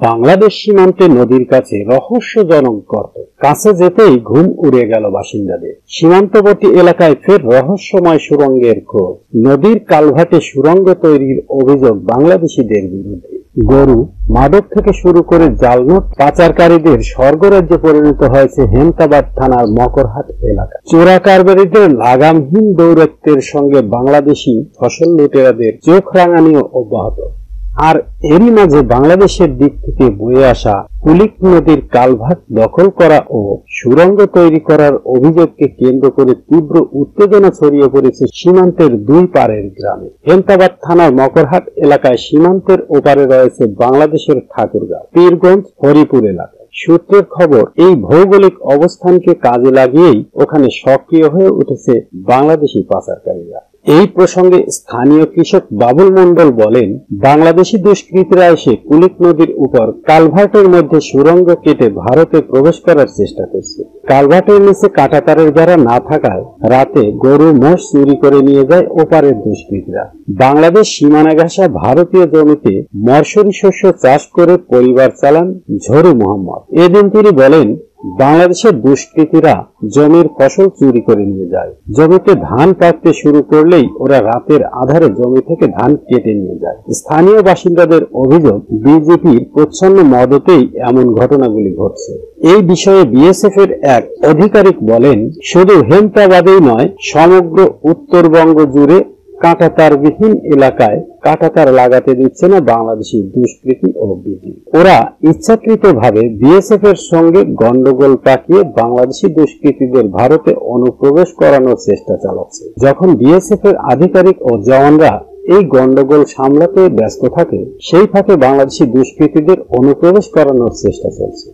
বাংলাদেশ সীমান্তে নদীর কাছে রহস্যজনক গর্ত, কাছে যেতেই ঘুম উড়ে গেল বাসিন্দাদের। সীমান্তবর্তী এলাকায় ফের রহস্যময় সুড়ঙ্গের খোঁজ। নদীর কালভার্টে সুড়ঙ্গ তৈরির অভিযোগ বাংলাদেশিদের বিরুদ্ধে। গরু, মাদক থেকে শুরু করে জালনোট পাচারকারীদের স্বর্গরাজ্যে পরিণত হয়েছে হেমতাবাদ থানার মকরহাট এলাকা। চোরা কারবারিদের লাগামহীন দৌরাত্ম্যের সঙ্গে বাংলাদেশি ফসল লুটেরাদের চোখ রাঙানিও অব্যাহত। আর এরই মাঝে বাংলাদেশের দিক থেকে বয়ে আসা কুলিক নদীর কালভার্ট দখল করা ও সুড়ঙ্গ তৈরি করার অভিযোগকে কেন্দ্র করে তীব্র উত্তেজনা ছড়িয়ে পড়েছে সীমান্তের দুই পারের গ্রামে। হেমতাবাদ থানার মকরহাট এলাকায় সীমান্তের ওপারে রয়েছে বাংলাদেশের ঠাকুরগাঁও, পীরগঞ্জ, হরিপুর এলাকা। সূত্রের খবর, এই ভৌগোলিক অবস্থানকে কাজে লাগিয়েই ওখানে সক্রিয় হয়ে উঠেছে বাংলাদেশি পাচারকারীরা। এই প্রসঙ্গে স্থানীয় কৃষক বাবুল মণ্ডল বলেন, বাংলাদেশি দুষ্কৃতীরা এসে কুলিক নদীর উপর কালভার্টের মধ্যে সুড়ঙ্গ কেটে ভারতে প্রবেশ করার চেষ্টা করছে। কালভার্টের নিচে কাঁটাতারের বেড়া না থাকায় রাতে গরু, মোষ চুরি করে নিয়ে যায় ওপারের দুষ্কৃতীরা। বাংলাদেশ সীমানা ঘেঁষা ভারতীয় জমিতে মরসরি শস্য চাষ করে পরিবার চালান ঝরু মোহাম্মদ। এদিন তিনি বলেন, বাংলাদেশের দুষ্কৃতীরা জমির ফসল চুরি করে নিয়ে যায়। জমিতে ধান পাকতে শুরু করলেই ওরা রাতের আধারে জমি থেকে ধান কেটে নিয়ে যায়। স্থানীয় বাসিন্দাদের অভিযোগ, বিজেপির প্রচ্ছন্ন মদতেই এমন ঘটনাগুলি ঘটছে। এই বিষয়ে বিএসএফ এর এক আধিকারিক বলেন, শুধু হেমতাবাদেই নয়, সমগ্র উত্তরবঙ্গ জুড়ে কাঁটাতারবিহীন এলাকায় কাঁটাতার লাগাতে দিচ্ছে না বাংলাদেশি দুষ্কৃতী ও বিজেপি। ওরা ইচ্ছাকৃতভাবে বিএসএফ এর সঙ্গে গন্ডগোল পাকিয়ে বাংলাদেশি দুষ্কৃতীদের ভারতে অনুপ্রবেশ করানোর চেষ্টা চালাচ্ছে। যখন বিএসএফ এর আধিকারিক ও জওয়ানরা এই গন্ডগোল সামলাতে ব্যস্ত থাকে, সেই ফাঁকে বাংলাদেশি দুষ্কৃতীদের অনুপ্রবেশ করানোর চেষ্টা চলছে।